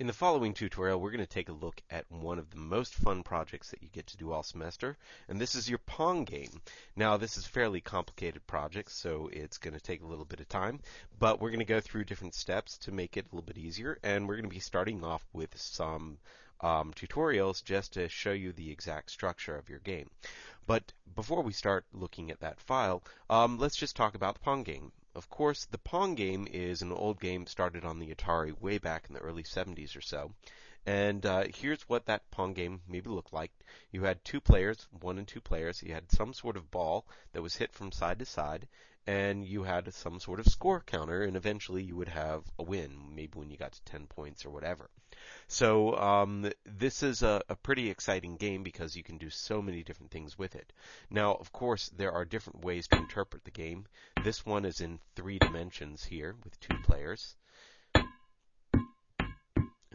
In the following tutorial, we're going to take a look at one of the most fun projects that you get to do all semester, and this is your Pong game. Now, this is a fairly complicated project, so it's going to take a little bit of time, but we're going to go through different steps to make it a little bit easier, and we're going to be starting off with some tutorials just to show you the exact structure of your game. But before we start looking at that file, let's just talk about the Pong game. Of course, the Pong game is an old game started on the Atari way back in the early 70s or so. And here's what that Pong game maybe looked like. You had two players, one and two players. You had some sort of ball that was hit from side to side, and you had some sort of score counter, and eventually you would have a win, maybe when you got to 10 points or whatever. So this is a pretty exciting game because you can do so many different things with it. Now, of course, there are different ways to interpret the game. This one is in 3 dimensions here with 2 players. And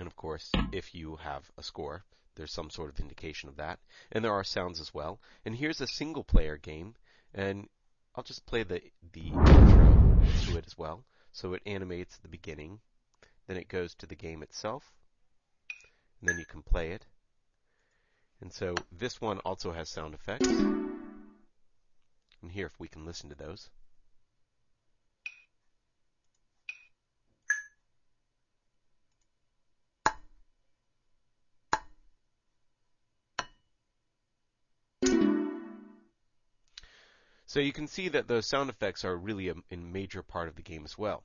of course, if you have a score, there's some sort of indication of that. And there are sounds as well. And here's a single player game, and I'll just play the intro to it as well. So it animates at the beginning, then it goes to the game itself, and then you can play it. And so this one also has sound effects. And here, if we can listen to those. So you can see that those sound effects are really a major part of the game as well.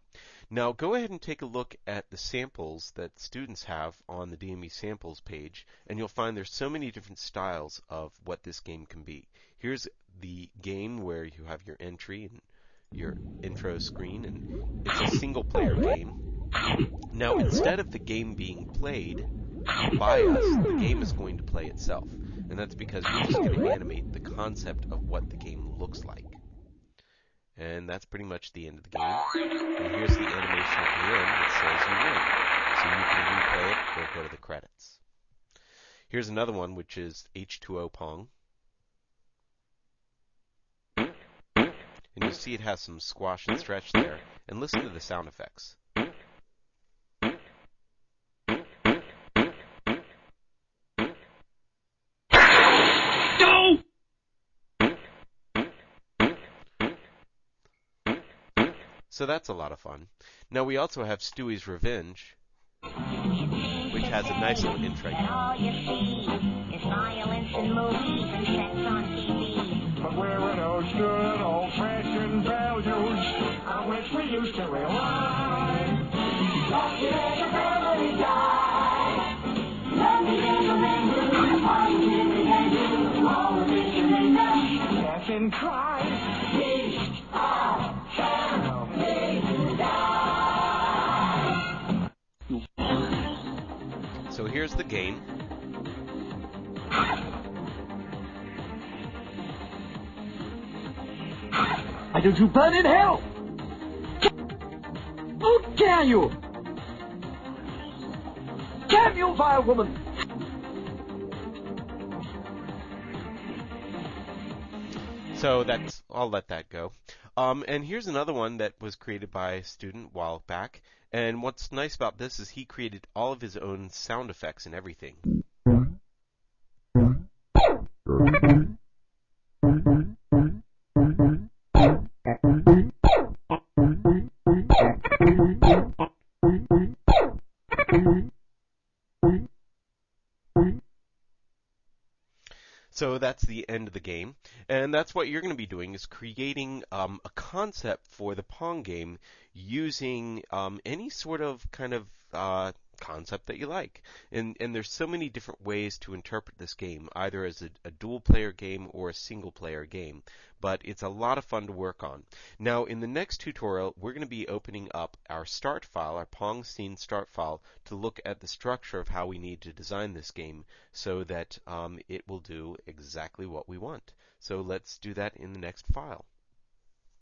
Now go ahead and take a look at the samples that students have on the DME samples page, and you'll find there's so many different styles of what this game can be. Here's the game where you have your entry and your intro screen, and it's a single player game. Now instead of the game being played by us, the game is going to play itself. And that's because we're just going to animate the concept of what the game looks like. And that's pretty much the end of the game. And here's the animation at the end that says you win. So you can replay it or go to the credits. Here's another one, which is H2o Pong. And you'll see it has some squash and stretch there. And listen to the sound effects. So that's a lot of fun. Now we also have Stewie's Revenge, which has a nice little intro. All you see is violence in movies and sex on TV. But we're in those good old-fashioned values on which we used to rely. Lucky there's a family guy. Lucky there's a man who's positive and do all the things you may know. Laugh and cry. These are family. So here's the game. Why don't you burn in hell? How dare you? Damn you, vile woman! So I'll let that go. And here's another one that was created by a student a while back. And what's nice about this is he created all of his own sound effects and everything. So that's the end of the game, and that's what you're going to be doing, is creating a concept for the Pong game using any sort of kind of concept that you like. And there's so many different ways to interpret this game, either as a dual player game or a single player game. But it's a lot of fun to work on. Now in the next tutorial, we're going to be opening up our start file, our PongScenes start file, to look at the structure of how we need to design this game so that it will do exactly what we want. So let's do that in the next file.